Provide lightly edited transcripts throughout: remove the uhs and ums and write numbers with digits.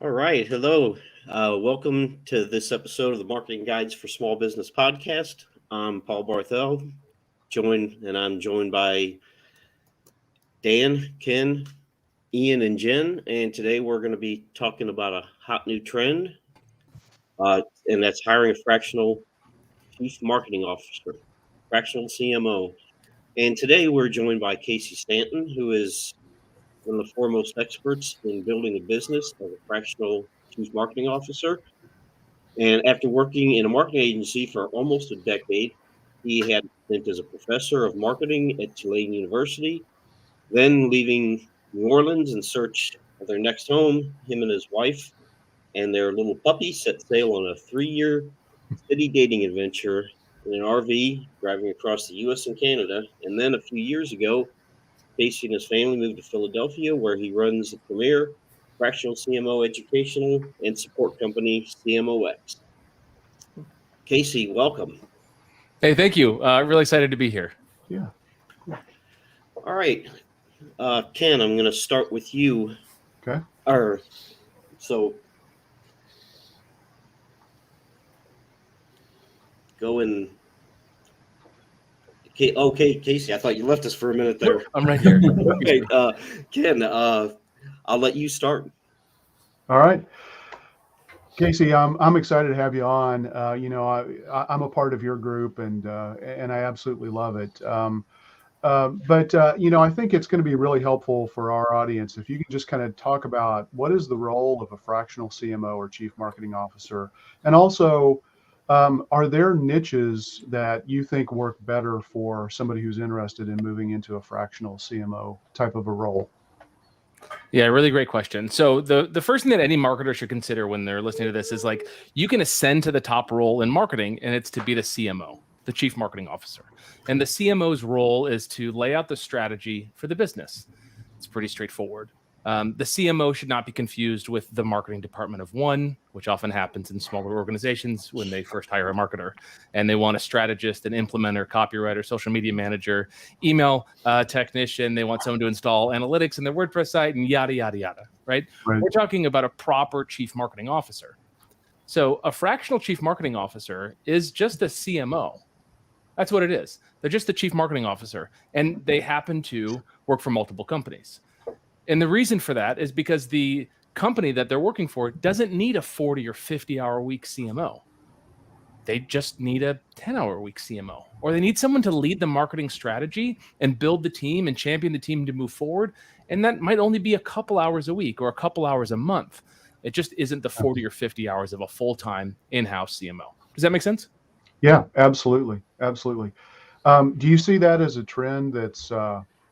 All right. Hello. Welcome to this episode of the Marketing Guides for Small Business podcast. I'm Paul Barthel, I'm joined by Dan, Ken, Ian, and Jen. And today we're going to be talking about a hot new trend, and that's hiring a fractional chief marketing officer, fractional CMO. And today we're joined by Casey Stanton, who is one of the foremost experts in building a business as a fractional chief marketing officer. And after working in a marketing agency for almost a decade, he had a stint as a professor of marketing at Tulane University. Then leaving New Orleans in search of their next home, him and his wife and their little puppy set sail on a 3-year city dating adventure in an RV driving across the US and Canada. And then a few years ago, Casey and his family moved to Philadelphia, where he runs the premier fractional CMO educational and support company, CMOx. Casey, welcome. Hey, thank you. Really excited to be here. Yeah. All right. Ken, I'm going to start with you. Okay. So go and... Okay, Casey, I thought you left us for a minute there. I'm right here. Okay, Ken, I'll let you start. All right. Casey, I'm excited to have you on. I'm a part of your group, and I absolutely love it. But I think it's going to be really helpful for our audience if you can just kind of talk about what is the role of a fractional CMO or chief marketing officer, and also are there niches that you think work better for somebody who's interested in moving into a fractional CMO type of a role? Yeah, really great question. So the first thing that any marketer should consider when they're listening to this is like you can ascend to the top role in marketing, and it's to be the CMO, the chief marketing officer. And the CMO's role is to lay out the strategy for the business. It's pretty straightforward. The CMO should not be confused with the marketing department of one, which often happens in smaller organizations when they first hire a marketer and they want a strategist, an implementer, copywriter, social media manager, email technician. They want someone to install analytics in their WordPress site and yada, yada, yada, right? We're talking about a proper chief marketing officer. So a fractional chief marketing officer is just a CMO. That's what it is. They're just the chief marketing officer, and they happen to work for multiple companies. And the reason for that is because the company that they're working for doesn't need a 40 or 50-hour week CMO. They just need a 10-hour week CMO, or they need someone to lead the marketing strategy and build the team and champion the team to move forward. And that might only be a couple hours a week or a couple hours a month. It just isn't the 40 or 50 hours of a full-time in-house CMO. Does that make sense? Yeah, absolutely. Absolutely. Do you see that as a trend that's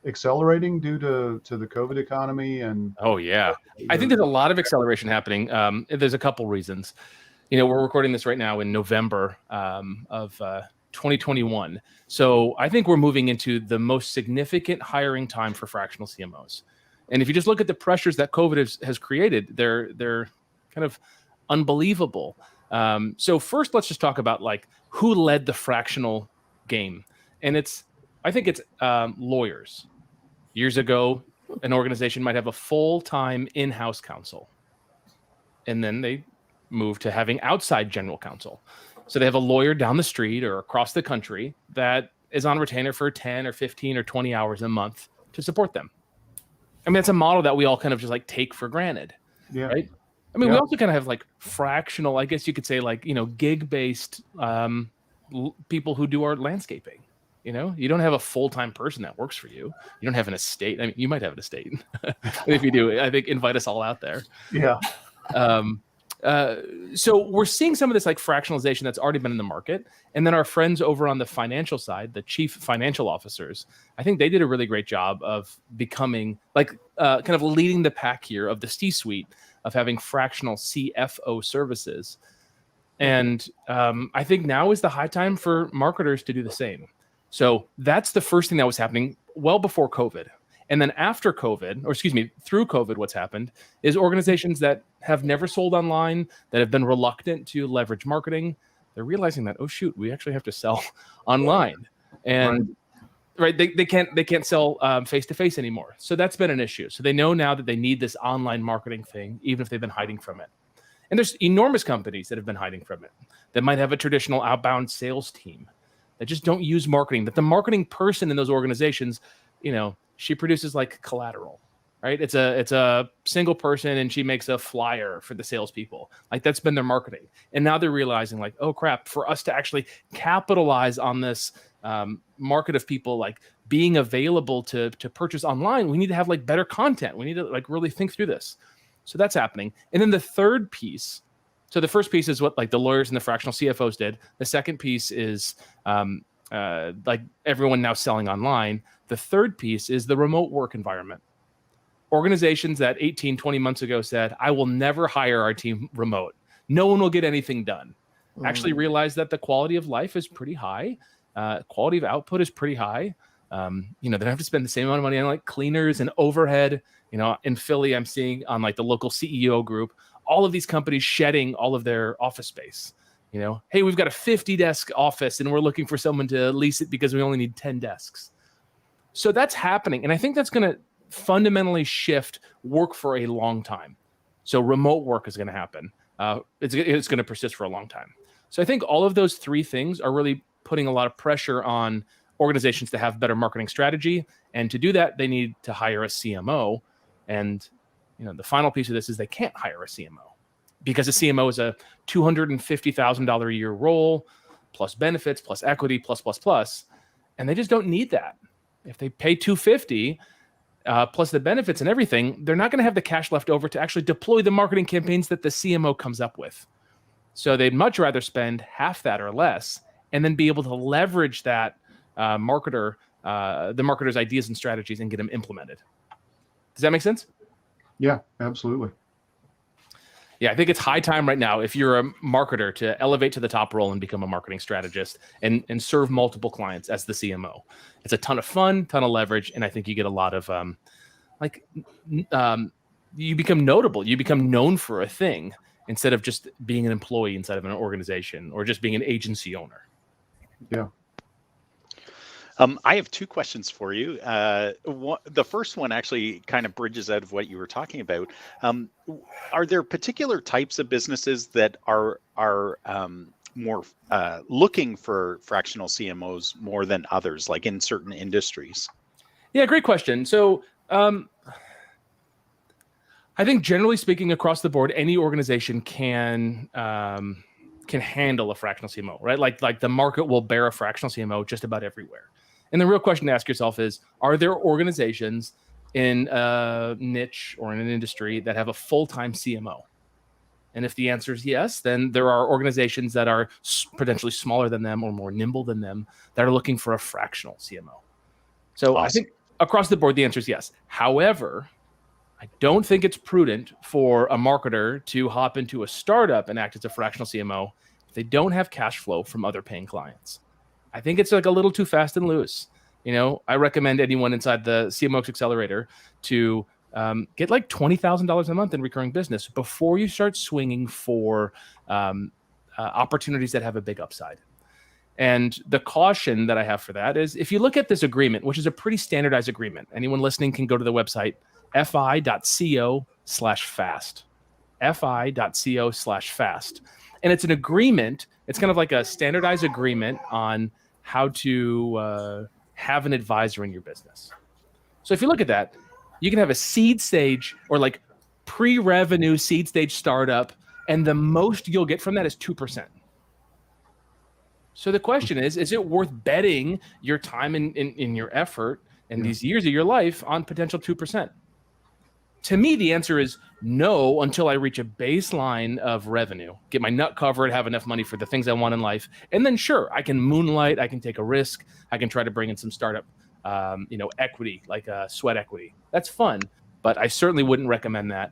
accelerating due to the COVID economy? And oh yeah, I think there's a lot of acceleration happening. There's a couple reasons. We're recording this right now in November of 2021. So I think we're moving into the most significant hiring time for fractional CMOs. And if you just look at the pressures that COVID has created, they're kind of unbelievable. So first, let's just talk about like who led the fractional game. And I think it's lawyers. Years ago, an organization might have a full-time in-house counsel, and then they move to having outside general counsel. So they have a lawyer down the street or across the country that is on retainer for 10 or 15 or 20 hours a month to support them. I mean, that's a model that we all kind of just like take for granted, right? I mean, we also kind of have like fractional, I guess you could say like, gig-based people who do our landscaping. You don't have a full-time person that works for you. You don't have an estate. I mean, you might have an estate. If you do, I think invite us all out there. Yeah. So we're seeing some of this like fractionalization that's already been in the market. And then our friends over on the financial side, the chief financial officers, I think they did a really great job of becoming like kind of leading the pack here of the C-suite of having fractional CFO services. And I think now is the high time for marketers to do the same. So that's the first thing that was happening well before COVID. And then after COVID, through COVID, what's happened is organizations that have never sold online, that have been reluctant to leverage marketing, they're realizing that, oh, shoot, we actually have to sell online. And right? They can't sell face to face anymore. So that's been an issue. So they know now that they need this online marketing thing, even if they've been hiding from it. And there's enormous companies that have been hiding from it, that might have a traditional outbound sales team that just don't use marketing, that the marketing person in those organizations, she produces like collateral, right? It's a single person and she makes a flyer for the salespeople. Like that's been their marketing. And now they're realizing like, oh crap, for us to actually capitalize on this market of people like being available to purchase online, we need to have like better content. We need to like really think through this. So that's happening. And then the third piece, so the first piece is what like the lawyers and the fractional CFOs did. The second piece is like everyone now selling online. The third piece is the remote work environment. Organizations that 18, 20 months ago said, I will never hire our team remote. No one will get anything done. Actually realize that the quality of life is pretty high. Quality of output is pretty high. They don't have to spend the same amount of money on like cleaners and overhead. In Philly, I'm seeing on like the local CEO group, all of these companies shedding all of their office space. Hey, we've got a 50 desk office and we're looking for someone to lease it because we only need 10 desks. So that's happening. And I think that's going to fundamentally shift work for a long time. So remote work is going to happen. It's going to persist for a long time. So I think all of those three things are really putting a lot of pressure on organizations to have better marketing strategy. And to do that, they need to hire a CMO. And the final piece of this is they can't hire a CMO because a CMO is a $250,000 a year role, plus benefits, plus equity, plus, and they just don't need that. If they pay $250 plus the benefits and everything, they're not going to have the cash left over to actually deploy the marketing campaigns that the CMO comes up with. So they'd much rather spend half that or less, and then be able to leverage that the marketer's ideas and strategies and get them implemented. Does that make sense? Yeah, absolutely. Yeah, I think it's high time right now, if you're a marketer, to elevate to the top role and become a marketing strategist and serve multiple clients as the CMO. It's a ton of fun, ton of leverage, and I think you get a lot of you become notable. You become known for a thing instead of just being an employee inside of an organization or just being an agency owner. Yeah. I have two questions for you. The first one actually kind of bridges out of what you were talking about. Are there particular types of businesses that are more looking for fractional CMOs more than others, like in certain industries? Yeah, great question. So I think generally speaking, across the board, any organization can handle a fractional CMO, right? Like the market will bear a fractional CMO just about everywhere. And the real question to ask yourself is, are there organizations in a niche or in an industry that have a full-time CMO? And if the answer is yes, then there are organizations that are potentially smaller than them or more nimble than them that are looking for a fractional CMO. So awesome. I think across the board, the answer is yes. However, I don't think it's prudent for a marketer to hop into a startup and act as a fractional CMO if they don't have cash flow from other paying clients. I think it's like a little too fast and loose. I recommend anyone inside the CMOx Accelerator to get like $20,000 a month in recurring business before you start swinging for opportunities that have a big upside. And the caution that I have for that is, if you look at this agreement, which is a pretty standardized agreement, anyone listening can go to the website fi.co/fast, fi.co/fast. And it's an agreement. It's kind of like a standardized agreement on how to have an advisor in your business. So if you look at that, you can have a seed stage or like pre-revenue seed stage startup, and the most you'll get from that is 2%. So the question is it worth betting your time in your effort and these years of your life on potential 2%? To me, the answer is no, until I reach a baseline of revenue, get my nut covered, have enough money for the things I want in life. And then sure, I can moonlight, I can take a risk, I can try to bring in some startup, equity, like sweat equity. That's fun, but I certainly wouldn't recommend that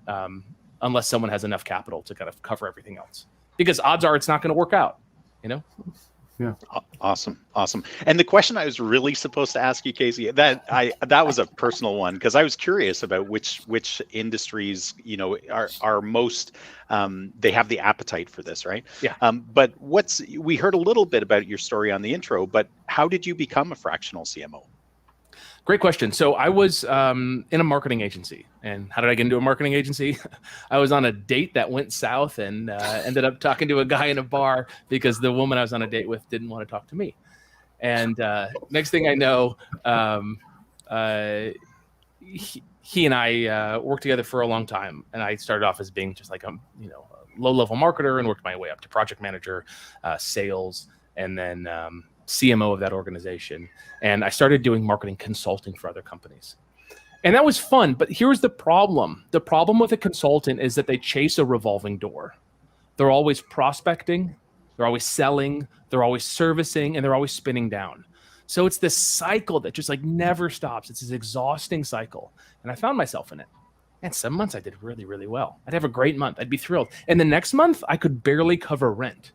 unless someone has enough capital to kind of cover everything else. Because odds are it's not going to work out, Yeah. Awesome. And the question I was really supposed to ask you, Casey, that was a personal one, because I was curious about which industries, are most, they have the appetite for this, right? Yeah. But we heard a little bit about your story on the intro, but how did you become a fractional CMO? Great question. So I was in a marketing agency. And how did I get into a marketing agency? I was on a date that went south and ended up talking to a guy in a bar because the woman I was on a date with didn't want to talk to me. And next thing I know, he and I worked together for a long time. And I started off as being just like a low-level marketer and worked my way up to project manager, sales, and then CMO of that organization. And I started doing marketing consulting for other companies. And that was fun. But here's the problem. The problem with a consultant is that they chase a revolving door. They're always prospecting, they're always selling, they're always servicing, and they're always spinning down. So it's this cycle that just like never stops. It's this exhausting cycle. And I found myself in it. And some months I did really, really well. I'd have a great month. I'd be thrilled. And the next month I could barely cover rent.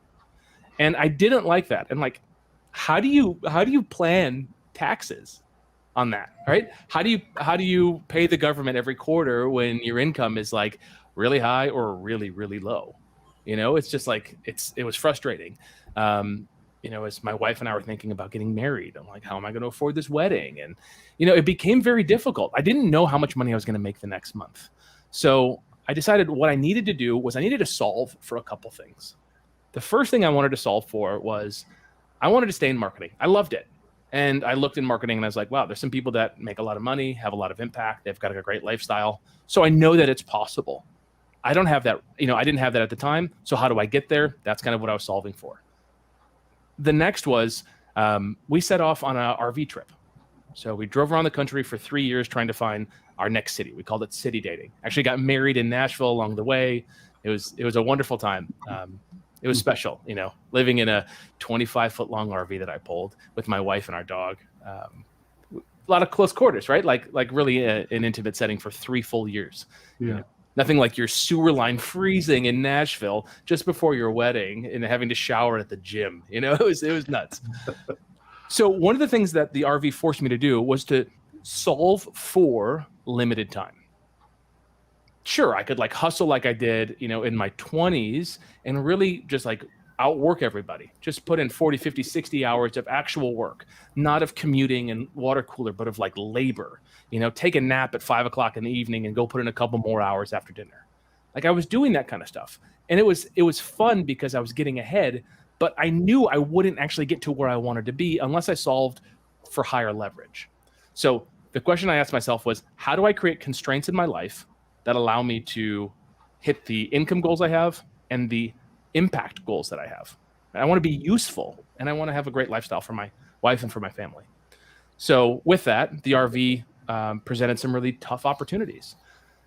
And I didn't like that. And like, how do you plan taxes on that, right? How do you pay the government every quarter when your income is like really high or really, really low? It's just like, it was frustrating. As my wife and I were thinking about getting married, I'm like, how am I going to afford this wedding? And, it became very difficult. I didn't know how much money I was going to make the next month. So I decided what I needed to do was I needed to solve for a couple things. The first thing I wanted to solve for was I wanted to stay in marketing. I loved it. And I looked in marketing and I was like, wow, there's some people that make a lot of money, have a lot of impact. They've got a great lifestyle. So I know that it's possible. I don't have that, I didn't have that at the time. So how do I get there? That's kind of what I was solving for. The next was we set off on an RV trip. So we drove around the country for 3 years trying to find our next city. We called it city dating. Actually got married in Nashville along the way. It was a wonderful time. It was special, living in a 25-foot long RV that I pulled with my wife and our dog. A lot of close quarters, right? Like really an intimate setting for 3 full years. Yeah. Nothing like your sewer line freezing in Nashville just before your wedding and having to shower at the gym. It was nuts. So one of the things that the RV forced me to do was to solve for limited time. Sure, I could like hustle like I did, in my 20s and really just like outwork everybody. Just put in 40, 50, 60 hours of actual work, not of commuting and water cooler, but of like labor. Take a nap at 5 o'clock in the evening and go put in a couple more hours after dinner. Like I was doing that kind of stuff. And it was fun because I was getting ahead, but I knew I wouldn't actually get to where I wanted to be unless I solved for higher leverage. So the question I asked myself was, how do I create constraints in my life that allow me to hit the income goals I have and the impact goals that I have? And I want to be useful and I want to have a great lifestyle for my wife and for my family. So with that, the RV presented some really tough opportunities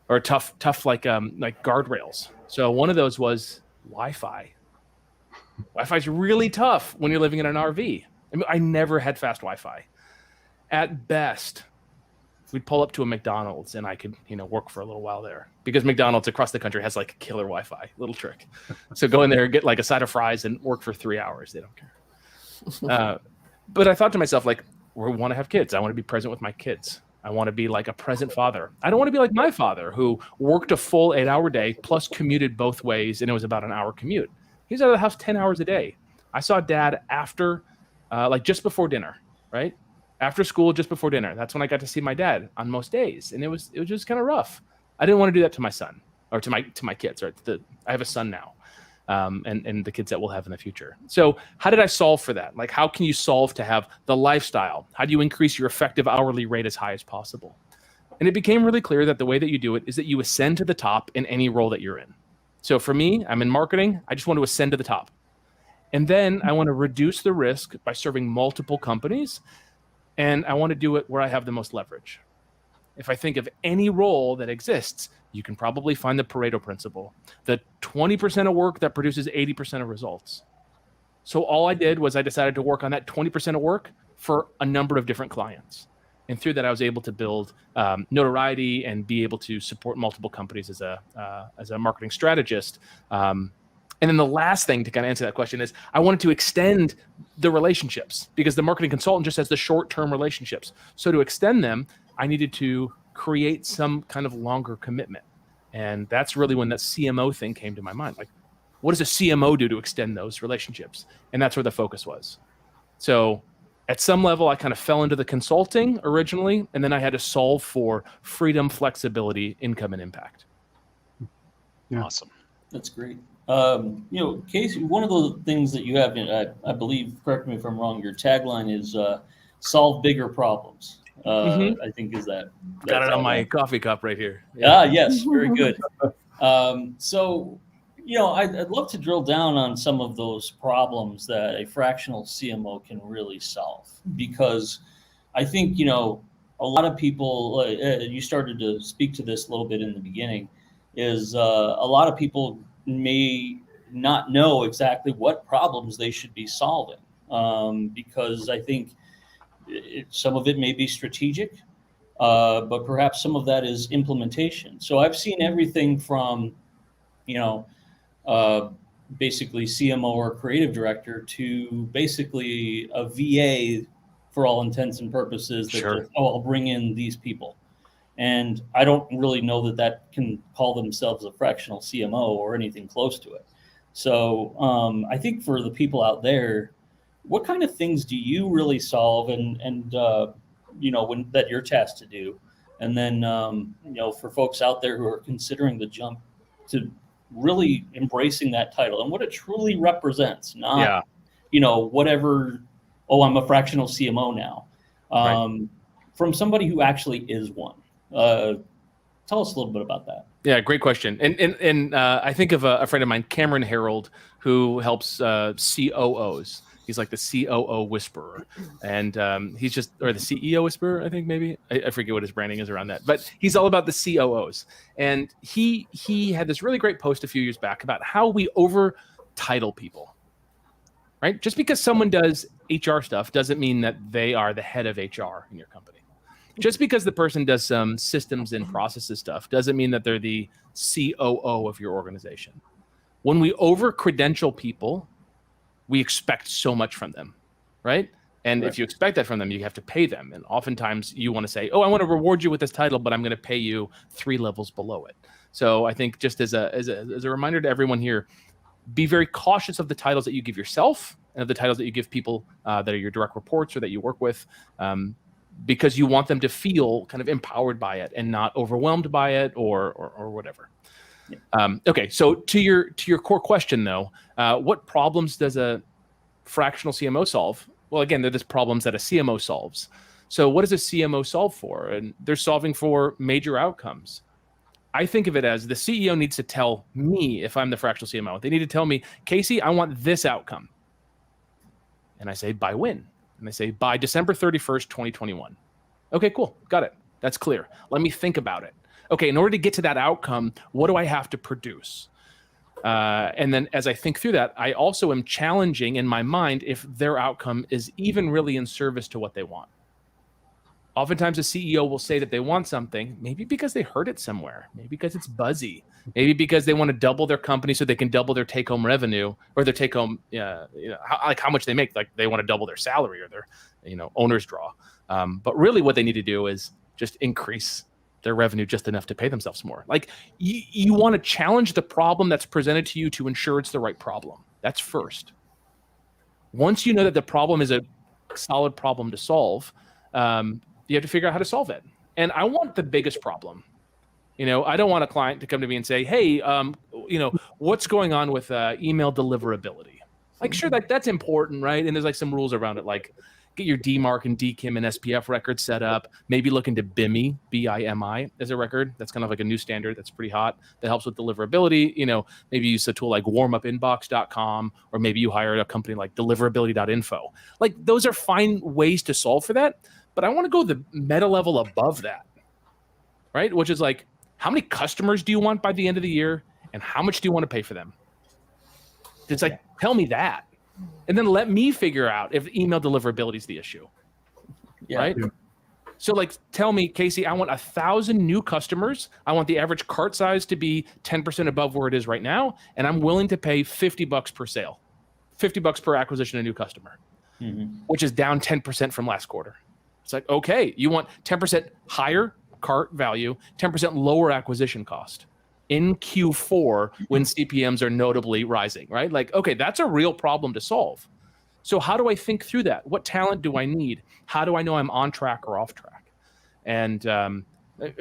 or tough like guardrails. So one of those was Wi-Fi. Wi-Fi is really tough when you're living in an RV. I mean, I never had fast Wi-Fi. At best, we'd pull up to a McDonald's and I could, work for a little while there because McDonald's across the country has like killer Wi-Fi, little trick. So go in there, get like a side of fries and work for 3 hours. They don't care. But I thought to myself, like, we want to have kids. I want to be present with my kids. I want to be like a present father. I don't want to be like my father who worked a full 8-hour day plus commuted both ways. And it was about an hour commute. He was out of the house 10 hours a day. I saw dad after, just before dinner, right? After school, just before dinner. That's when I got to see my dad on most days. And it was just kind of rough. I didn't want to do that to my son or to my kids. Or I have a son now and the kids that we'll have in the future. So how did I solve for that? Like, how can you solve to have the lifestyle? How do you increase your effective hourly rate as high as possible? And it became really clear that the way that you do it is that you ascend to the top in any role that you're in. So for me, I'm in marketing. I just want to ascend to the top. And then I want to reduce the risk by serving multiple companies. And I want to do it where I have the most leverage. If I think of any role that exists, you can probably find the Pareto principle, the 20% of work that produces 80% of results. So all I did was I decided to work on that 20% of work for a number of different clients. And through that, I was able to build notoriety and be able to support multiple companies as a marketing strategist. And then the last thing to kind of answer that question is I wanted to extend the relationships because the marketing consultant just has the short-term relationships. So to extend them, I needed to create some kind of longer commitment. And that's really when that CMO thing came to my mind. Like, what does a CMO do to extend those relationships? And that's where the focus was. So At some level, I kind of fell into the consulting originally, and then I had to solve for freedom, flexibility, income, and impact. Yeah. Awesome. That's great. Casey, one of the things that you have, I believe, correct me if I'm wrong, your tagline is solve bigger problems. I think is that. Got it on my coffee cup right here. Yes, very good. So, I'd love to drill down on some of those problems that a fractional CMO can really solve, because I think, a lot of people, you started to speak to this a little bit in the beginning, is a lot of people may not know exactly what problems they should be solving, because I think some of it may be strategic, but perhaps some of that is implementation. So I've seen everything from, basically CMO or creative director to basically a VA for all intents and purposes. That Sure. just, I'll bring in these people. And I don't really know that can call themselves a fractional CMO or anything close to it. So I think for the people out there, what kind of things do you really solve and when that you're tasked to do? And then, for folks out there who are considering the jump to really embracing that title and what it truly represents, not, whatever, I'm a fractional CMO now, from somebody who actually is one. Tell us a little bit about that. Yeah, great question. And I think of a friend of mine, Cameron Harold, who helps COOs. He's like the COO whisperer, and he's just, or the CEO whisperer, I think maybe. I forget what his branding is around that, but he's all about the COOs. And he had this really great post a few years back about how we over title people, right? Just because someone does HR stuff doesn't mean that they are the head of HR in your company. Just because the person does some systems and processes stuff doesn't mean that they're the COO of your organization. When we over-credential people, we expect so much from them, right? And if you expect that from them, you have to pay them. And oftentimes you want to say, I want to reward you with this title, but I'm going to pay you 3 levels below it. So I think just as a reminder to everyone here, be very cautious of the titles that you give yourself and of the titles that you give people that are your direct reports or that you work with, because you want them to feel kind of empowered by it and not overwhelmed by it or whatever. Okay, so to your core question though, what problems does a fractional CMO solve? Well, again, they're just problems that a CMO solves. So what does a CMO solve for? And they're solving for major outcomes. I think of it as the CEO needs to tell me, if I'm the fractional CMO, they need to tell me, Casey, I want this outcome. And I say, by when? And they say, by December 31st, 2021. Okay, cool. Got it. That's clear. Let me think about it. Okay, in order to get to that outcome, what do I have to produce? And then as I think through that, I also am challenging in my mind if their outcome is even really in service to what they want. Oftentimes a CEO will say that they want something, maybe because they heard it somewhere, maybe because it's buzzy, maybe because they want to double their company so they can double their take-home revenue or their take-home, how much they make, like they want to double their salary or their, owner's draw. But really what they need to do is just increase their revenue just enough to pay themselves more. Like you want to challenge the problem that's presented to you to ensure it's the right problem. That's first. Once you know that the problem is a solid problem to solve, you have to figure out how to solve it. And I want the biggest problem. I don't want a client to come to me and say, hey, what's going on with email deliverability? Like, sure, that's important, right? And there's like some rules around it, like get your DMARC and DKIM and SPF records set up, maybe look into BIMI, B-I-M-I as a record. That's kind of like a new standard that's pretty hot that helps with deliverability. Maybe use a tool like warmupinbox.com, or maybe you hire a company like deliverability.info. Like those are fine ways to solve for that. But I want to go the meta level above that, right? Which is like, how many customers do you want by the end of the year? And how much do you want to pay for them? It's like, tell me that. And then let me figure out if email deliverability is the issue, right? Yeah. So like, tell me, Casey, I want 1,000 new customers. I want the average cart size to be 10% above where it is right now. And I'm willing to pay $50 per sale, $50 per acquisition of a new customer, which is down 10% from last quarter. It's like, okay, you want 10% higher cart value, 10% lower acquisition cost in Q4 when CPMs are notably rising, right? Like, okay, that's a real problem to solve. So how do I think through that? What talent do I need? How do I know I'm on track or off track? And I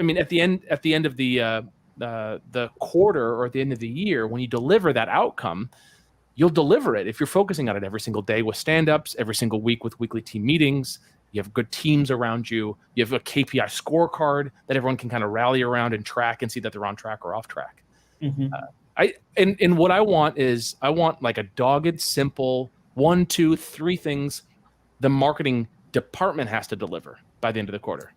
mean, at the end of the quarter or at the end of the year, when you deliver that outcome, you'll deliver it if you're focusing on it every single day with stand-ups, every single week with weekly team meetings. You have good teams around you. You have a KPI scorecard that everyone can kind of rally around and track and see that they're on track or off track. Mm-hmm. And what I want is like a dogged, simple 1, 2, 3 things the marketing department has to deliver by the end of the quarter.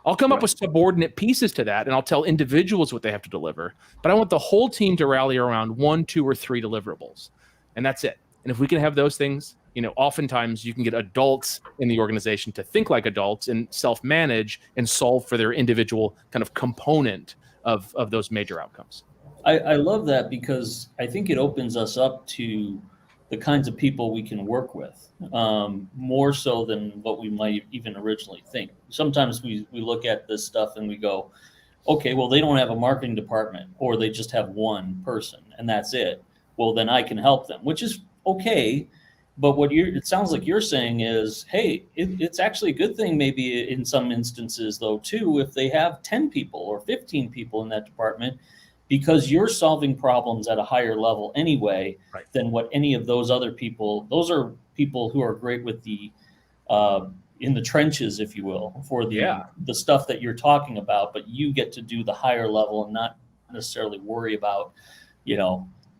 I'll come up with subordinate pieces to that, and I'll tell individuals what they have to deliver. But I want the whole team to rally around 1, 2, or 3 deliverables, and that's it. And if we can have those things, oftentimes you can get adults in the organization to think like adults and self-manage and solve for their individual kind of component of those major outcomes. I love that, because I think it opens us up to the kinds of people we can work with, more so than what we might even originally think. Sometimes we look at this stuff and we go, okay, well, they don't have a marketing department, or they just have one person and that's it. Well, then I can help them, which is okay. But it sounds like you're saying is, hey, it's actually a good thing maybe in some instances, though, too, if they have 10 people or 15 people in that department, because you're solving problems at a higher level anyway than what any of those other people. Those are people who are great with the in the trenches, if you will, for the stuff that you're talking about. But you get to do the higher level and not necessarily worry about,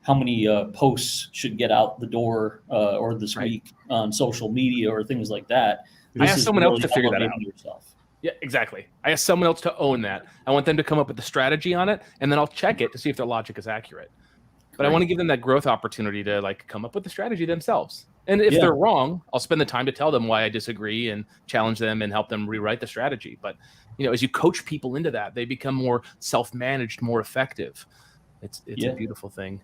how many posts should get out the door or this week on social media or things like that. I asked someone else to figure that out. Yourself. Yeah, exactly. I asked someone else to own that. I want them to come up with the strategy on it, and then I'll check it to see if their logic is accurate. But I want to give them that growth opportunity to come up with the strategy themselves. And if they're wrong, I'll spend the time to tell them why I disagree and challenge them and help them rewrite the strategy. But as you coach people into that, they become more self-managed, more effective. It's a beautiful thing.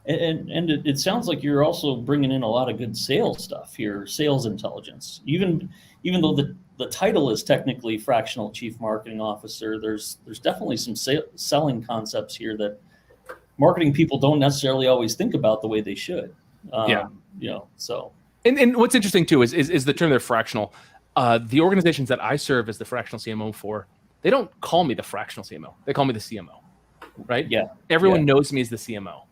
And it sounds like you're also bringing in a lot of good sales stuff here, sales intelligence. Even though the title is technically Fractional Chief Marketing Officer, there's definitely some selling concepts here that marketing people don't necessarily always think about the way they should. So. And what's interesting too is the term they're fractional. The organizations that I serve as the Fractional CMO for, they don't call me the Fractional CMO. They call me the CMO, right? Yeah. Everyone knows me as the CMO.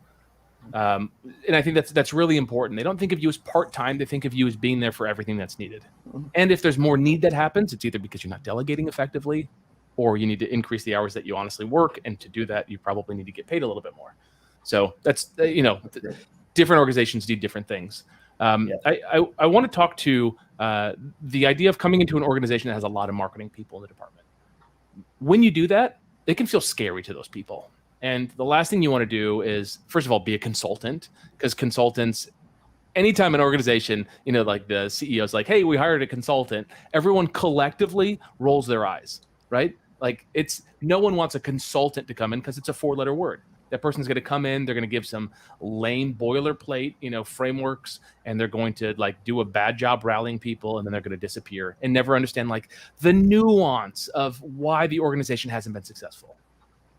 And I think that's really important. They don't think of you as part-time. They think of you as being there for everything that's needed. And if there's more need that happens, it's either because you're not delegating effectively, or you need to increase the hours that you honestly work. And to do that, you probably need to get paid a little bit more. So that's, different organizations do different things. I want to talk to the idea of coming into an organization that has a lot of marketing people in the department. When you do that, it can feel scary to those people. And the last thing you want to do is, first of all, be a consultant, because consultants, anytime an organization, like the CEO's like, hey, we hired a consultant, everyone collectively rolls their eyes, right? Like no one wants a consultant to come in because it's a 4-letter word. That person's going to come in, they're going to give some lame boilerplate, frameworks, and they're going to do a bad job rallying people, and then they're going to disappear and never understand the nuance of why the organization hasn't been successful.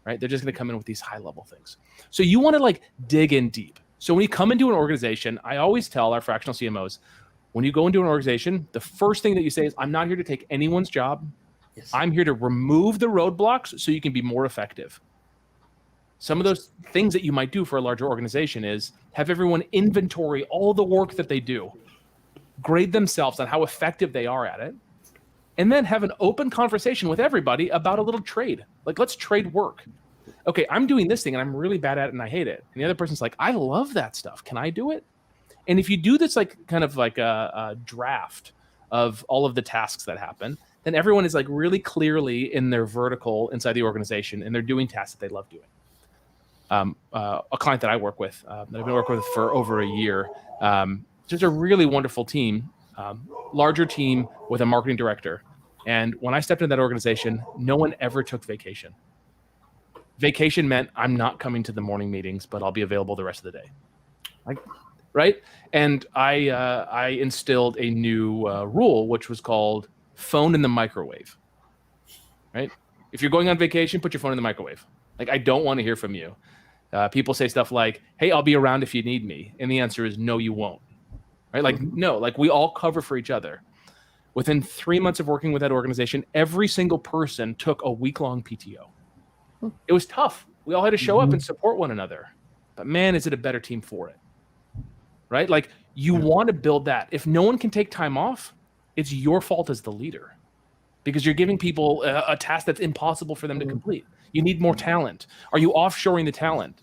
Right? They're just going to come in with these high level things. So you want to dig in deep. So when you come into an organization, I always tell our fractional CMOs, when you go into an organization, the first thing that you say is, I'm not here to take anyone's job. Yes. I'm here to remove the roadblocks so you can be more effective. Some of those things that you might do for a larger organization is have everyone inventory all the work that they do, grade themselves on how effective they are at it, and then have an open conversation with everybody about a little trade. Let's trade work. Okay, I'm doing this thing and I'm really bad at it and I hate it. And the other person's like, I love that stuff. Can I do it? And if you do this kind of a draft of all of the tasks that happen, then everyone is really clearly in their vertical inside the organization, and they're doing tasks that they love doing. A client that I work with, that I've been working with for over a year, just a really wonderful team. Larger team with a marketing director. And when I stepped into that organization, no one ever took vacation. Vacation meant I'm not coming to the morning meetings, but I'll be available the rest of the day. Right? And I instilled a new rule, which was called phone in the microwave. Right? If you're going on vacation, put your phone in the microwave. I don't want to hear from you. People say stuff like, hey, I'll be around if you need me. And the answer is no, you won't. right? Like, no, like we all cover for each other. Within 3 months of working with that organization, every single person took a week-long PTO. It was tough. We all had to show up and support one another. But man, is it a better team for it, right? Like you want to build that. If no one can take time off, it's your fault as the leader because you're giving people a task that's impossible for them to complete. You need more talent. Are you offshoring the talent?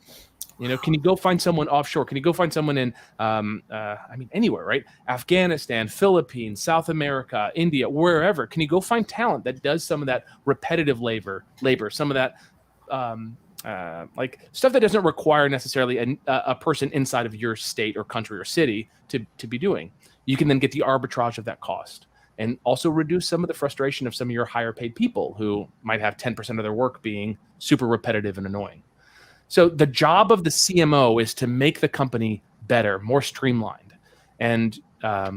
You know, can you go find someone offshore? Can you go find someone in, anywhere, right? Afghanistan, Philippines, South America, India, wherever. Can you go find talent that does some of that repetitive labor, some of that, like stuff that doesn't require necessarily a person inside of your state or country or city to be doing? You can then get the arbitrage of that cost and also reduce some of the frustration of some of your higher paid people who might have 10% of their work being super repetitive and annoying. So the job of the CMO is to make the company better, more streamlined. And I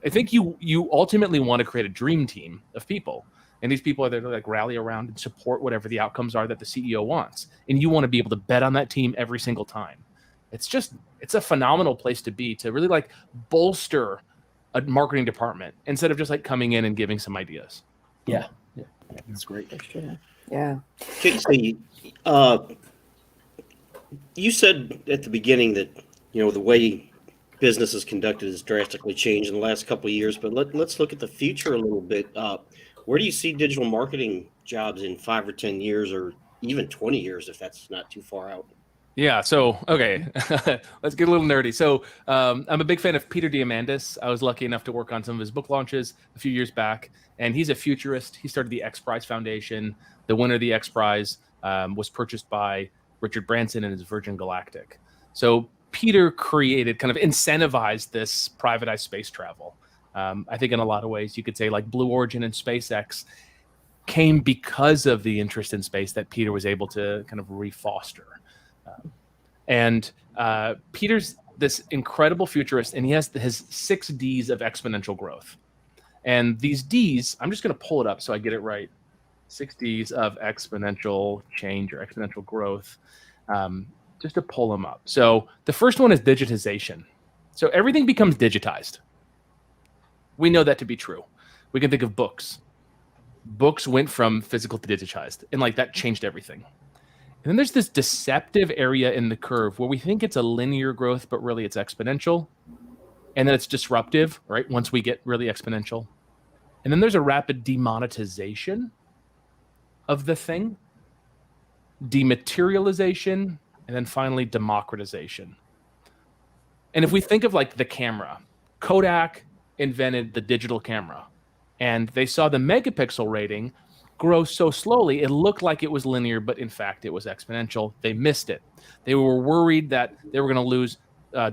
think you ultimately want to create a dream team of people. And these people are there to like rally around and support whatever the outcomes are that the CEO wants. And you want to be able to bet on that team every single time. It's a phenomenal place to be, to really like bolster a marketing department instead of just like coming in and giving some ideas. Yeah. That's great. Yeah. Casey, you said at the beginning that, you know, the way business is conducted has drastically changed in the last couple of years, but let's look at the future a little bit. Where do you see digital marketing jobs in 5 or 10 years or even 20 years, if that's not too far out? Yeah. So, okay, let's get a little nerdy. So I'm a big fan of Peter Diamandis. I was lucky enough to work on some of his book launches a few years back, and he's a futurist. He started the X Prize Foundation. The winner of the X Prize was purchased by Richard Branson and his Virgin Galactic. So Peter created, kind of incentivized this privatized space travel. I think in a lot of ways you could say like Blue Origin and SpaceX came because of the interest in space that Peter was able to kind of refoster. Peter's this incredible futurist, and he has his 6 Ds of exponential growth. And these Ds, I'm just going to pull it up so I get it right. 6 Ds of exponential change or exponential growth, just to pull them up. So the first one is digitization. So everything becomes digitized. We know that to be true. We can think of books. Books went from physical to digitized, and like that changed everything. And then there's this deceptive area in the curve where we think it's a linear growth, but really it's exponential. And then it's disruptive, right? Once we get really exponential. And then there's a rapid demonetization of the thing, dematerialization, and then finally democratization. And if we think of like the camera, Kodak invented the digital camera, and they saw the megapixel rating grow so slowly, it looked like it was linear, but in fact, it was exponential. They missed it. They were worried that they were going to lose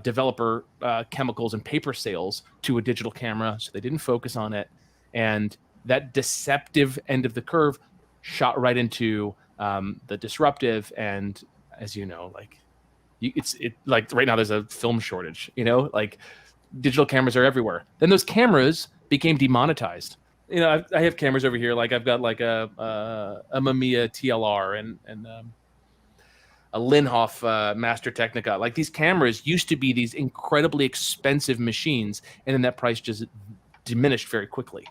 developer chemicals and paper sales to a digital camera, so they didn't focus on it. And that deceptive end of the curve shot right into the disruptive. And as you know, like like right now there's a film shortage, you know, like digital cameras are everywhere. Then those cameras became demonetized. You know, I have cameras over here. Like I've got like a Mamiya TLR and a Linhof Master Technica. Like these cameras used to be these incredibly expensive machines, and then that price just diminished very quickly.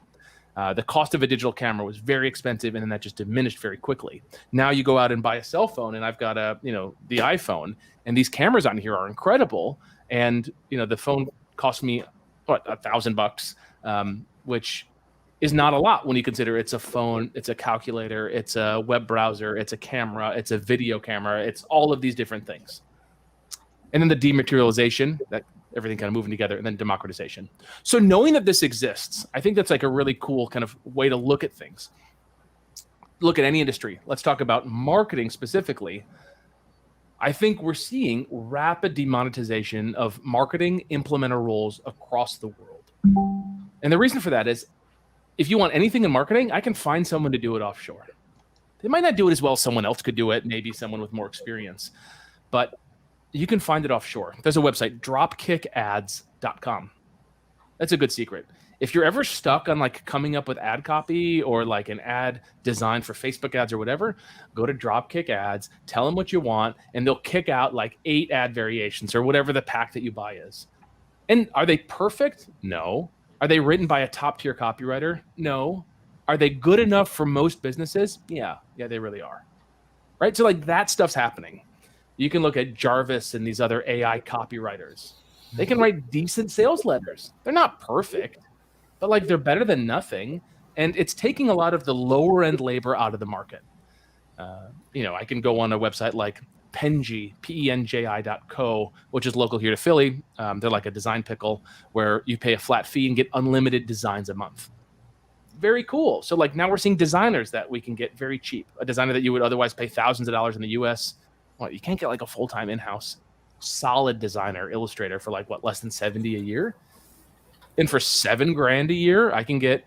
The cost of a digital camera was very expensive, and then that just diminished very quickly. Now you go out and buy a cell phone, and I've got the iPhone, and these cameras on here are incredible. And the phone cost me $1,000, which is not a lot when you consider it's a phone, it's a calculator, it's a web browser, it's a camera, it's a video camera, it's all of these different things. And then the dematerialization, that everything kind of moving together, and then democratization. So knowing that this exists, I think that's like a really cool kind of way to look at things. Look at any industry. Let's talk about marketing specifically. I think we're seeing rapid demonetization of marketing implementer roles across the world. And the reason for that is, if you want anything in marketing, I can find someone to do it offshore. They might not do it as well as someone else could do it, maybe someone with more experience, but you can find it offshore. There's a website, dropkickads.com. That's a good secret. If you're ever stuck on like coming up with ad copy or like an ad design for Facebook ads or whatever, go to Dropkick Ads, tell them what you want, and they'll kick out like 8 ad variations or whatever the pack that you buy is. And are they perfect? No. Are they written by a top tier copywriter? No. Are they good enough for most businesses? Yeah, they really are. Right? So like that stuff's happening. You can look at Jarvis and these other AI copywriters. They can write decent sales letters. They're not perfect, but like they're better than nothing. And it's taking a lot of the lower end labor out of the market. I can go on a website like Penji, penji.co, which is local here to Philly. They're like a design pickle where you pay a flat fee and get unlimited designs a month. Very cool. So like now we're seeing designers that we can get very cheap. A designer that you would otherwise pay thousands of dollars in the US. Well, you can't get like a full-time in-house solid designer, illustrator for like less than 70 a year. And for $7,000 a year, I can get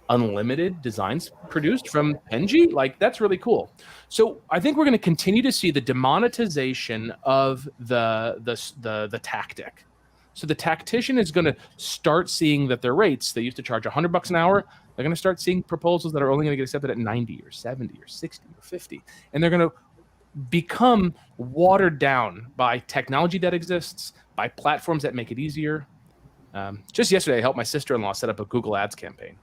unlimited designs produced from Penji. Like that's really cool. So I think we're going to continue to see the demonetization of the tactic. So the tactician is going to start seeing that their rates, they used to charge $100 an hour. They're going to start seeing proposals that are only going to get accepted at 90 or 70 or 60 or 50. And they're going to become watered down by technology that exists, by platforms that make it easier. Just yesterday, I helped my sister-in-law set up a Google Ads campaign.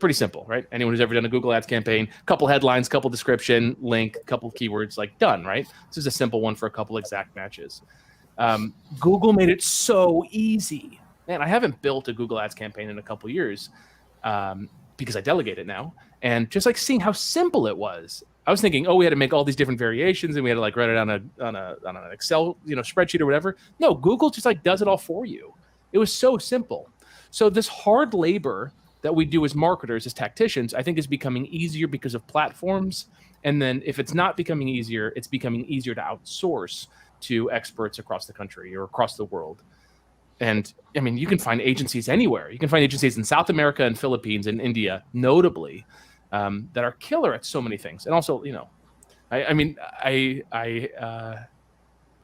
Pretty simple, right? Anyone who's ever done a Google Ads campaign, couple headlines, couple description, link, couple keywords, like done, right? This is a simple one for a couple exact matches. Google made it so easy. Man, I haven't built a Google Ads campaign in a couple years because I delegate it now. And just like seeing how simple it was, I was thinking, we had to make all these different variations and we had to like write it on an Excel, spreadsheet or whatever. No, Google just like does it all for you. It was so simple. So this hard labor that we do as marketers, as tacticians, I think is becoming easier because of platforms. And then if it's not becoming easier, it's becoming easier to outsource to experts across the country or across the world. And I mean, you can find agencies anywhere. You can find agencies in South America and Philippines and India, notably, that are killer at so many things. And also,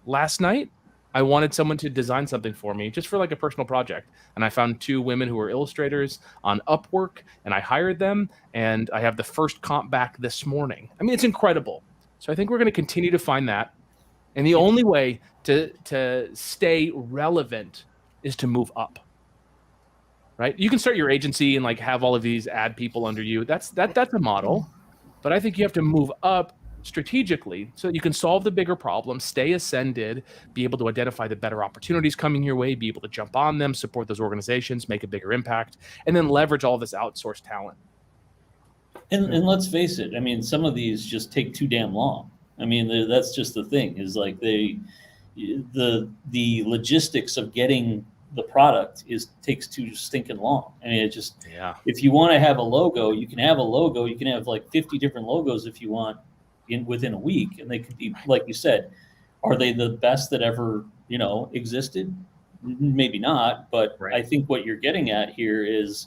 last night, I wanted someone to design something for me just for like a personal project. And I found 2 women who were illustrators on Upwork and I hired them and I have the first comp back this morning. I mean, it's incredible. So I think we're going to continue to find that. And the only way to stay relevant is to move up, right? You can start your agency and like have all of these ad people under you. That's a model, but I think you have to move up strategically so that you can solve the bigger problems, stay ascended, be able to identify the better opportunities coming your way, be able to jump on them, support those organizations, make a bigger impact, and then leverage all this outsourced talent. And let's face it, I mean, some of these just take too damn long. I mean, that's just the thing is like the logistics of getting the product takes too stinking long. I mean, if you want to have a logo, you can have a logo. You can have like 50 different logos if you want within a week. And they could be, like you said, are they the best that ever, existed? Maybe not. But right. I think what you're getting at here is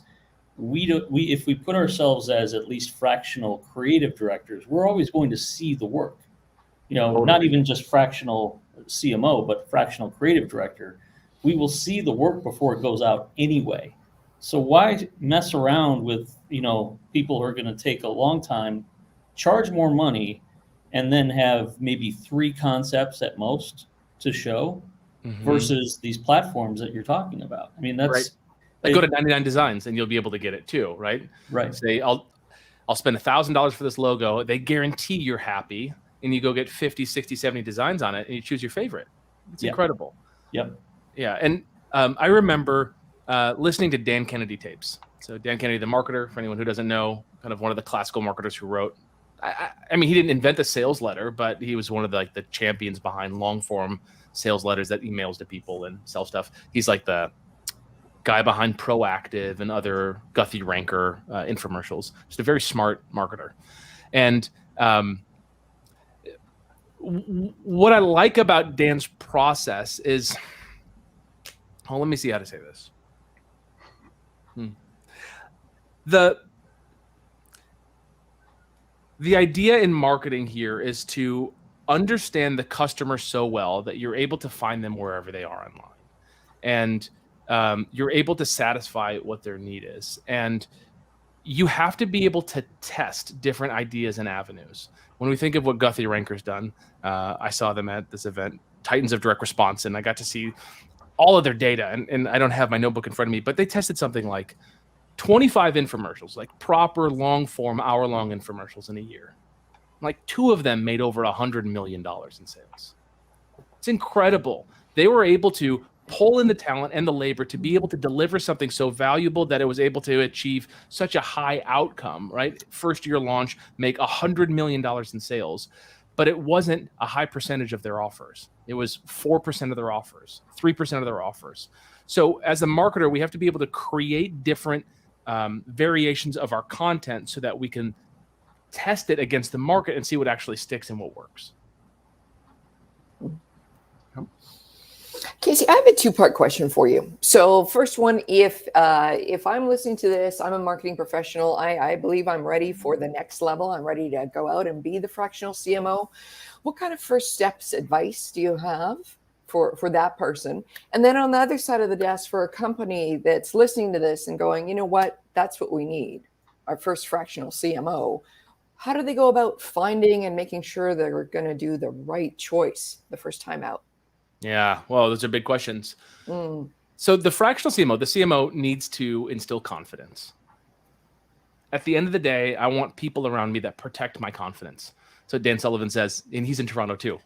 if we put ourselves as at least fractional creative directors, we're always going to see the work, totally. Not even just fractional CMO, but fractional creative director. We will see the work before it goes out anyway. So why mess around with, people who are going to take a long time, charge more money, and then have maybe 3 concepts at most to show versus these platforms that you're talking about. I mean, that's right. Like go to 99 Designs and you'll be able to get it too, right? Right. Say I'll spend $1,000 for this logo. They guarantee you're happy, and you go get 50, 60, 70 designs on it, and you choose your favorite. It's incredible. Yep. Yeah, and I remember listening to Dan Kennedy tapes. So Dan Kennedy, the marketer, for anyone who doesn't know, kind of one of the classical marketers who wrote. I mean, he didn't invent the sales letter, but he was one of the champions behind long form sales letters that emails to people and sell stuff. He's like the guy behind Proactive and other Guthy Ranker infomercials. Just a very smart marketer. And what I like about Dan's process is, let me see how to say this. The idea in marketing here is to understand the customer so well that you're able to find them wherever they are online. And you're able to satisfy what their need is. And you have to be able to test different ideas and avenues. When we think of what Guthy Ranker's done, I saw them at this event, Titans of Direct Response, and I got to see all of their data, and I don't have my notebook in front of me, but they tested something like 25 infomercials, like proper long form, hour-long infomercials in a year. Like 2 of them made over $100 million in sales. It's incredible. They were able to pull in the talent and the labor to be able to deliver something so valuable that it was able to achieve such a high outcome, right? First year launch, make $100 million in sales, but it wasn't a high percentage of their offers. It was 4% of their offers, 3% of their offers. So as a marketer, we have to be able to create different variations of our content so that we can test it against the market and see what actually sticks and what works. Casey, I have a 2-part question for you. So first one, if I'm listening to this, I'm a marketing professional. I believe I'm ready for the next level. I'm ready to go out and be the fractional CMO. What kind of first steps advice do you have for that person? And then on the other side of the desk, for a company that's listening to this and going, you know what, that's what we need, our first fractional CMO. How do they go about finding and making sure they're going to do the right choice the first time out? Yeah, well, those are big questions. So the fractional CMO, the CMO needs to instill confidence. At the end of the day, I want people around me that protect my confidence. So Dan Sullivan says, and he's in Toronto too.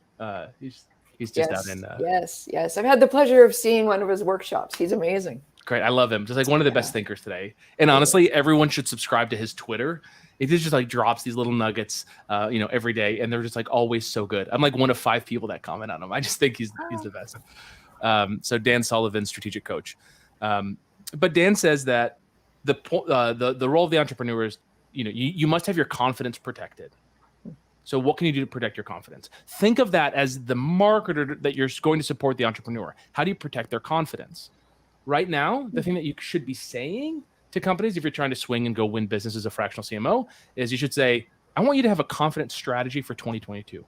He's just out in. Yes. I've had the pleasure of seeing one of his workshops. He's amazing. Great. I love him. Just like one of the best thinkers today. And honestly, everyone should subscribe to his Twitter. It just like drops these little nuggets, every day. And they're just like always so good. I'm like one of 5 people that comment on him. I just think he's the best. So Dan Sullivan, strategic coach. But Dan says that the role of the entrepreneur is, you must have your confidence protected. So what can you do to protect your confidence? Think of that as the marketer that you're going to support the entrepreneur. How do you protect their confidence? Right now, the thing that you should be saying to companies, if you're trying to swing and go win business as a fractional CMO, is you should say, I want you to have a confident strategy for 2022.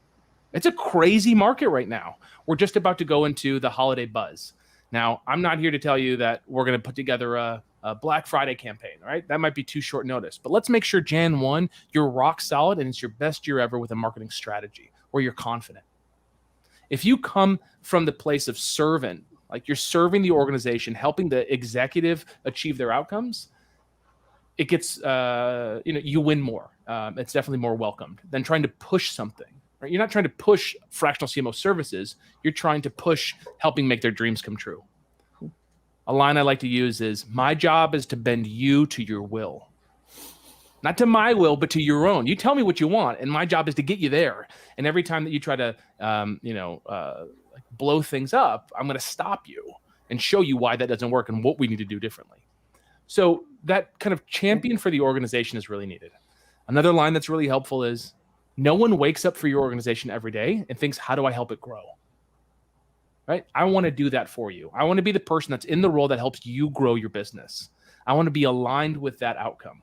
It's a crazy market right now. We're just about to go into the holiday buzz. Now, I'm not here to tell you that we're going to put together a Black Friday campaign, right? That might be too short notice. But let's make sure Jan 1, you're rock solid and it's your best year ever with a marketing strategy where you're confident. If you come from the place of servant, like you're serving the organization, helping the executive achieve their outcomes, it gets, you win more. It's definitely more welcomed than trying to push something. Right? You're not trying to push fractional CMO services. You're trying to push helping make their dreams come true. A line I like to use is, my job is to bend you to your will. Not to my will, but to your own. You tell me what you want, and my job is to get you there. And every time that you try to, blow things up, I'm going to stop you and show you why that doesn't work and what we need to do differently. So that kind of champion for the organization is really needed. Another line that's really helpful is, no one wakes up for your organization every day and thinks, how do I help it grow? Right? I want to do that for you. I want to be the person that's in the role that helps you grow your business. I want to be aligned with that outcome.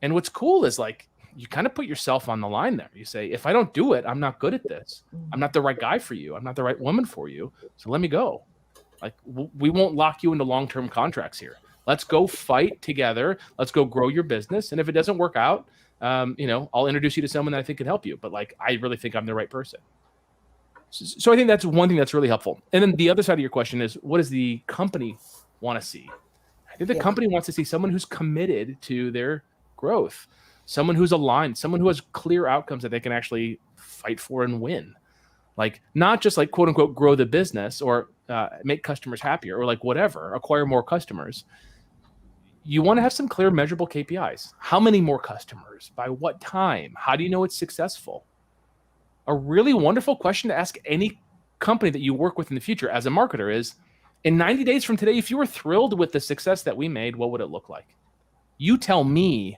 And what's cool is like, you kind of put yourself on the line there. You say, if I don't do it, I'm not good at this. I'm not the right guy for you. I'm not the right woman for you. So let me go. Like, we won't lock you into long-term contracts here. Let's go fight together. Let's go grow your business. And if it doesn't work out, I'll introduce you to someone that I think can help you. But like, I really think I'm the right person. So I think that's one thing that's really helpful. And then the other side of your question is, what does the company want to see? I think the company wants to see someone who's committed to their growth, someone who's aligned, someone who has clear outcomes that they can actually fight for and win. Like, not just like, quote unquote, grow the business or make customers happier or like whatever, acquire more customers. You want to have some clear measurable KPIs. How many more customers? By what time? How do you know it's successful? A really wonderful question to ask any company that you work with in the future as a marketer is, in 90 days from today, if you were thrilled with the success that we made, what would it look like? You tell me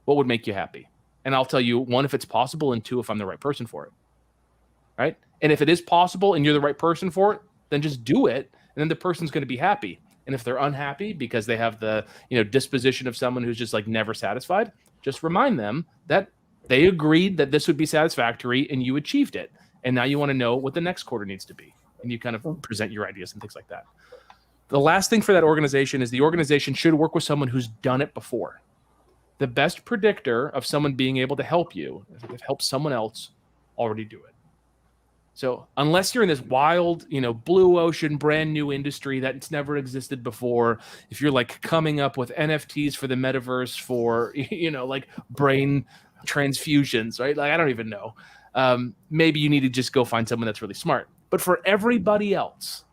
what would make you happy. And I'll tell you, 1, if it's possible, and 2, if I'm the right person for it. Right? And if it is possible and you're the right person for it, then just do it. And then the person's going to be happy. And if they're unhappy because they have the disposition of someone who's just like never satisfied, just remind them that they agreed that this would be satisfactory and you achieved it. And now you want to know what the next quarter needs to be. And you kind of present your ideas and things like that. The last thing for that organization is the organization should work with someone who's done it before. The best predictor of someone being able to help you is if it helps someone else already do it. So unless you're in this wild, blue ocean, brand new industry that's never existed before, if you're like coming up with NFTs for the metaverse for, like brain transfusions, right? Like, I don't even know. Maybe you need to just go find someone that's really smart. But for everybody else,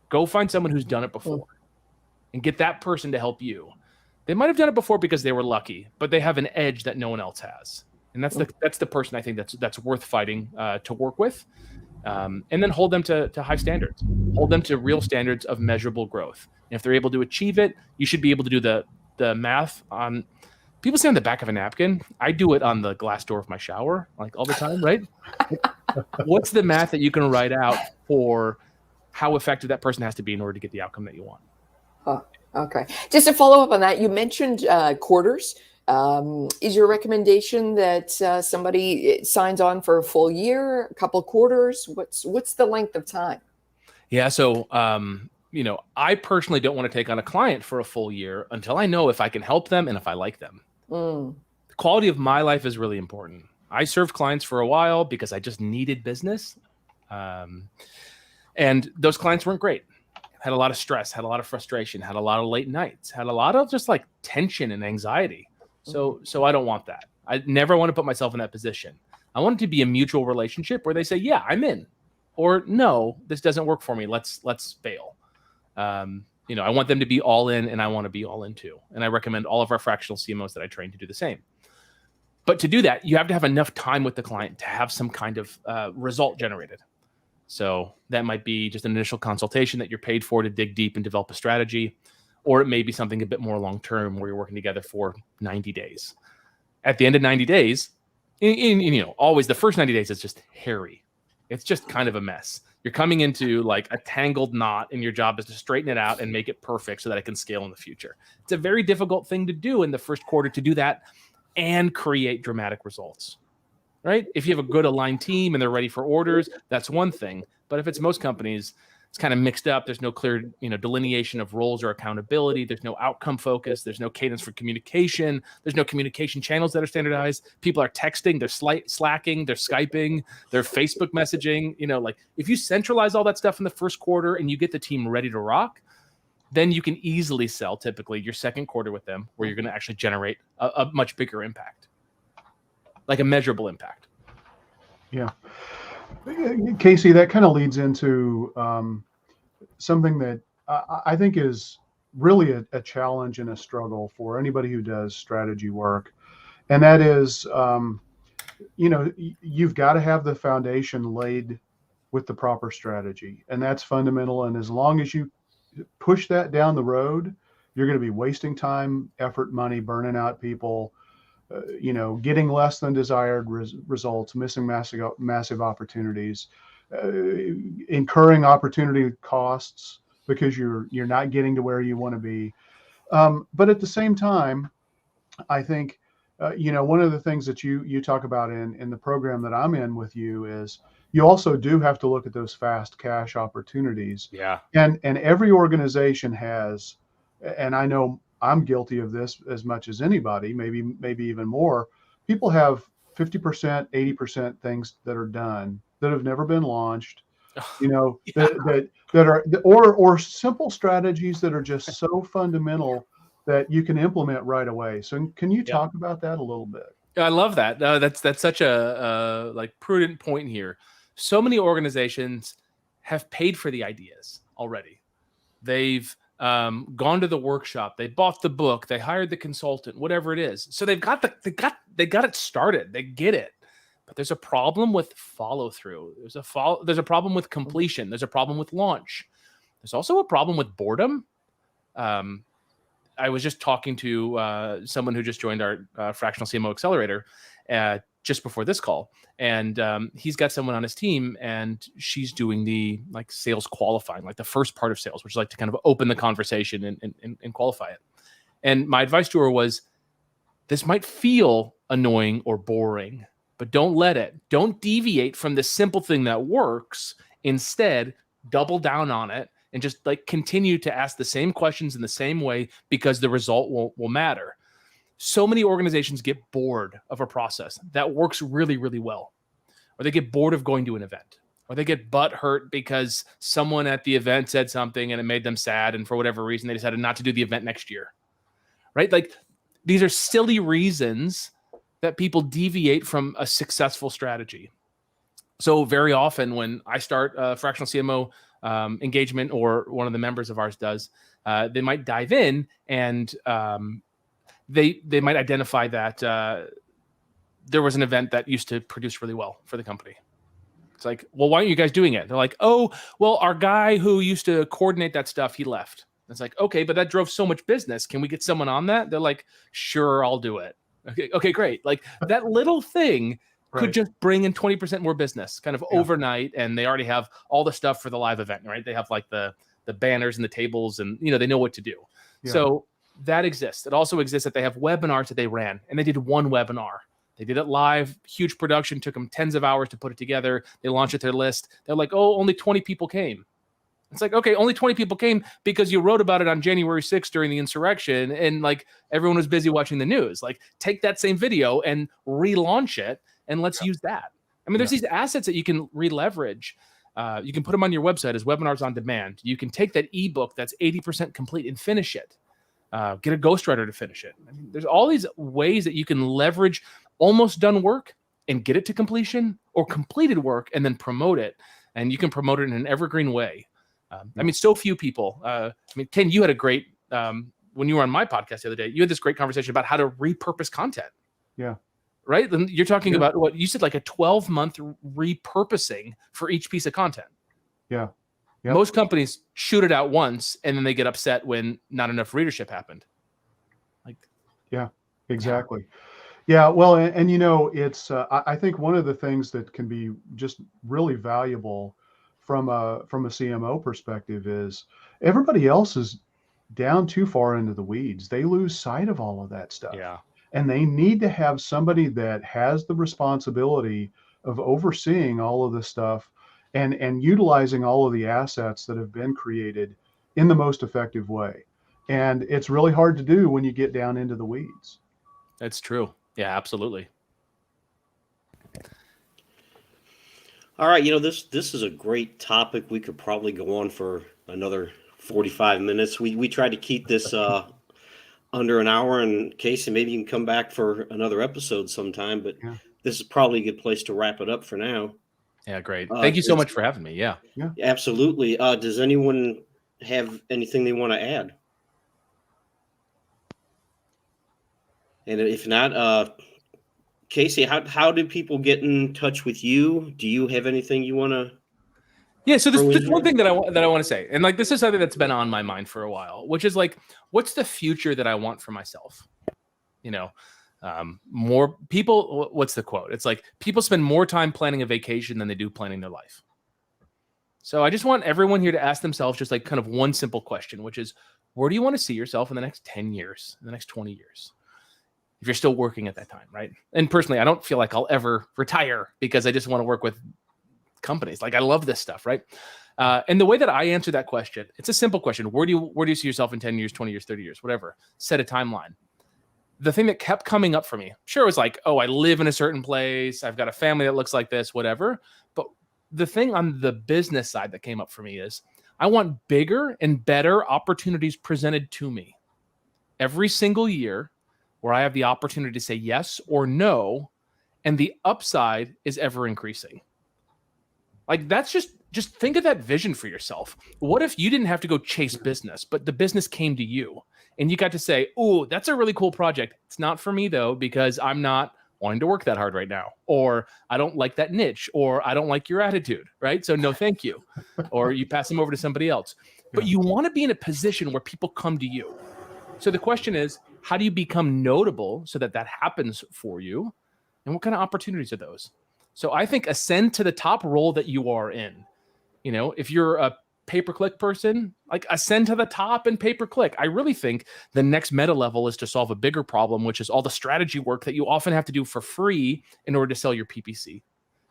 go find someone who's done it before and get that person to help you. They might have done it before because they were lucky, but they have an edge that no one else has. And that's the person I think that's worth fighting to work with. And then hold them to high standards. Hold them to real standards of measurable growth. And if they're able to achieve it, you should be able to do the math on. People say on the back of a napkin. I do it on the glass door of my shower, like all the time, right? What's the math that you can write out for how effective that person has to be in order to get the outcome that you want? Okay. Just to follow up on that, you mentioned quarters. Is your recommendation that somebody signs on for a full year, a couple quarters? What's the length of time? Yeah. So, I personally don't want to take on a client for a full year until I know if I can help them and if I like them. The quality of my life is really important. I served clients for a while because I just needed business. And those clients weren't great. Had a lot of stress, had a lot of frustration, had a lot of late nights, had a lot of just like tension and anxiety. So I don't want that. I never want to put myself in that position. I want it to be a mutual relationship where they say, yeah, I'm in, or no, this doesn't work for me. Let's bail. I want them to be all in, and I want to be all in too. And I recommend all of our fractional CMOs that I train to do the same. But to do that, you have to have enough time with the client to have some kind of result generated. So that might be just an initial consultation that you're paid for to dig deep and develop a strategy. Or it may be something a bit more long-term where you're working together for 90 days. At the end of 90 days, always the first 90 days is just hairy. It's just kind of a mess. You're coming into like a tangled knot, and your job is to straighten it out and make it perfect so that it can scale in the future. It's a very difficult thing to do in the first quarter, to do that and create dramatic results, right? If you have a good aligned team and they're ready for orders, that's one thing. But if it's most companies, it's kind of mixed up. There's no clear, delineation of roles or accountability. There's no outcome focus. There's no cadence for communication. There's no communication channels that are standardized. People are texting, they're slacking, they're Skyping, they're Facebook messaging. If you centralize all that stuff in the first quarter and you get the team ready to rock, then you can easily sell typically your second quarter with them, where you're going to actually generate a much bigger impact, like a measurable impact. Yeah. Casey, that kind of leads into something that I think is really a challenge and a struggle for anybody who does strategy work. And that is, you've got to have the foundation laid with the proper strategy. And that's fundamental. And as long as you push that down the road, you're going to be wasting time, effort, money, burning out people, getting less than desired results, missing massive opportunities, incurring opportunity costs because you're not getting to where you want to be. But at the same time, I think, one of the things that you talk about in the program that I'm in with you is you also do have to look at those fast cash opportunities. Yeah. And every organization has, and I know I'm guilty of this as much as anybody, maybe even more. People have 50%, 80% things that are done that have never been launched, that are, or simple strategies that are just so fundamental that you can implement right away. So can you talk about that a little bit? I love that. That's such a prudent point here. So many organizations have paid for the ideas already. They've gone to the workshop, they bought the book, they hired the consultant, whatever it is. So they got it started. They get it. But there's a problem with follow through. There's a problem with completion. There's a problem with launch. There's also a problem with boredom. I was just talking to someone who just joined our Fractional CMO Accelerator just before this call. And he's got someone on his team, and she's doing the sales qualifying, like the first part of sales, which is like to kind of open the conversation and qualify it. And my advice to her was, this might feel annoying or boring, but don't deviate from the simple thing that works. Instead, double down on it and just continue to ask the same questions in the same way, because the result will matter. So many organizations get bored of a process that works really, really well, or they get bored of going to an event, or they get butt hurt because someone at the event said something and it made them sad. And for whatever reason, they decided not to do the event next year, right? Like these are silly reasons that people deviate from a successful strategy. So very often when I start a fractional CMO engagement, or one of the members of ours does, they might dive in and they might identify that there was an event that used to produce really well for the company. It's like, well, why aren't you guys doing it? They're like, oh, well, our guy who used to coordinate that stuff, he left. It's like, okay, but that drove so much business. Can we get someone on that? They're like, sure, I'll do it. Okay, great. Like that little thing could just bring in 20% more business kind of overnight. And they already have all the stuff for the live event, right? They have like the banners and the tables and, they know what to do. Yeah. So that exists. It also exists that they have webinars that they ran, and they did one webinar. They did it live, huge production, took them tens of hours to put it together. They launched it to their list. They're like, oh, only 20 people came. It's like, okay, only 20 people came because you wrote about it on January 6th during the insurrection, and like everyone was busy watching the news. Like take that same video and relaunch it, and let's use that. I mean, there's these assets that you can re-leverage. You can put them on your website as webinars on demand. You can take that ebook that's 80% complete and finish it. Get a ghostwriter to finish it. I mean, there's all these ways that you can leverage almost done work and get it to completion, or completed work and then promote it. And you can promote it in an evergreen way. I mean, so few people. Ken, you had a great, when you were on my podcast the other day, you had this great conversation about how to repurpose content. Yeah. Right? And you're talking about what you said, like a 12-month repurposing for each piece of content. Yeah. Yep. Most companies shoot it out once and then they get upset when not enough readership happened. Like, yeah, exactly. Yeah. Well, and it's, I think one of the things that can be just really valuable from a CMO perspective is everybody else is down too far into the weeds. They lose sight of all of that stuff. Yeah. And they need to have somebody that has the responsibility of overseeing all of this stuff and utilizing all of the assets that have been created in the most effective way. And it's really hard to do when you get down into the weeds. That's true. Yeah, absolutely. All right. This is a great topic. We could probably go on for another 45 minutes. We tried to keep this under an hour, and Casey, maybe you can come back for another episode sometime, but this is probably a good place to wrap it up for now. Yeah, great. Thank you so much for having me. Yeah. Absolutely. Does anyone have anything they want to add? And if not, Casey, how do people get in touch with you? Do you have anything you want to? Yeah, so there's one thing that I want to say, and like this is something that's been on my mind for a while, which is like, what's the future that I want for myself? More people. What's the quote? It's like people spend more time planning a vacation than they do planning their life. So I just want everyone here to ask themselves just like kind of one simple question, which is, where do you want to see yourself in the next 10 years, in the next 20 years? If you're still working at that time, right? And personally, I don't feel like I'll ever retire because I just want to work with companies. Like I love this stuff, right? And the way that I answer that question, it's a simple question. Where do you see yourself in 10 years, 20 years, 30 years, whatever? Set a timeline. The thing that kept coming up for me, sure, was like, oh, I live in a certain place. I've got a family that looks like this, whatever. But the thing on the business side that came up for me is I want bigger and better opportunities presented to me every single year, where I have the opportunity to say yes or no, and the upside is ever increasing. Like that's just think of that vision for yourself. What if you didn't have to go chase business, but the business came to you and you got to say, oh, that's a really cool project. It's not for me though, because I'm not wanting to work that hard right now, or I don't like that niche, or I don't like your attitude, right? So no, thank you. Or you pass them over to somebody else. But you want to be in a position where people come to you. So the question is, how do you become notable so that happens for you? And what kind of opportunities are those? So I think ascend to the top role that you are in. If you're a pay-per-click person, like ascend to the top and pay-per-click. I really think the next meta level is to solve a bigger problem, which is all the strategy work that you often have to do for free in order to sell your PPC.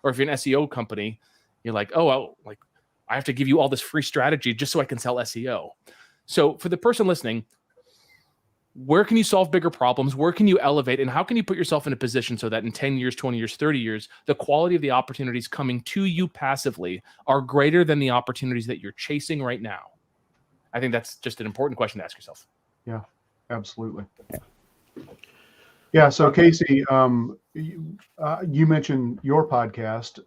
Or if you're an SEO company, you're like, oh, I have to give you all this free strategy just so I can sell SEO. So for the person listening, where can you solve bigger problems? Where can you elevate? And how can you put yourself in a position so that in 10 years, 20 years, 30 years, the quality of the opportunities coming to you passively are greater than the opportunities that you're chasing right now? I think that's just an important question to ask yourself. Yeah, absolutely. Yeah. So Casey, you mentioned your podcast.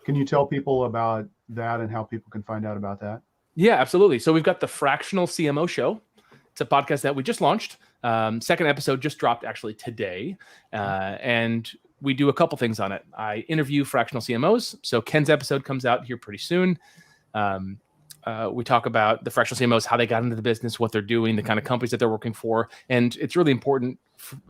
Can you tell people about that and how people can find out about that? Yeah, absolutely. So we've got the Fractional CMO Show. It's a podcast that we just launched. Second episode just dropped actually today. And we do a couple things on it. I interview fractional CMOs. So Ken's episode comes out here pretty soon. We talk about the fractional CMOs, how they got into the business, what they're doing, the kind of companies that they're working for. And it's really important,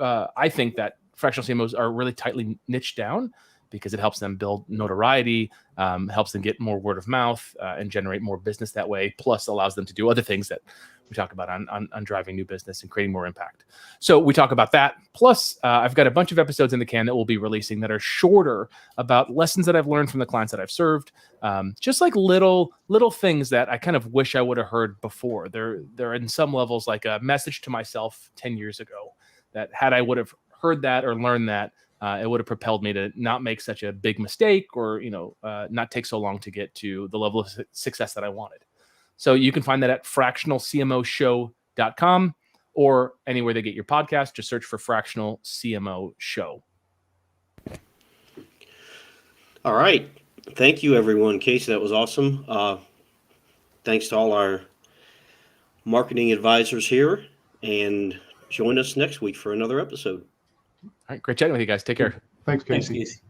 I think, that fractional CMOs are really tightly niched down because it helps them build notoriety, helps them get more word of mouth and generate more business that way, plus allows them to do other things that we talk about on driving new business and creating more impact. So we talk about that. Plus, I've got a bunch of episodes in the can that we'll be releasing that are shorter about lessons that I've learned from the clients that I've served. Just like little things that I kind of wish I would have heard before. They're in some levels like a message to myself 10 years ago that had I would have heard that or learned that, it would have propelled me to not make such a big mistake or, not take so long to get to the level of success that I wanted. So you can find that at fractionalcmoshow.com or anywhere they get your podcast. Just search for Fractional CMO Show. All right. Thank you, everyone. Casey, that was awesome. Thanks to all our marketing advisors here, and join us next week for another episode. All right. Great chatting with you guys. Take care. Thanks, Thanks, Casey. Casey.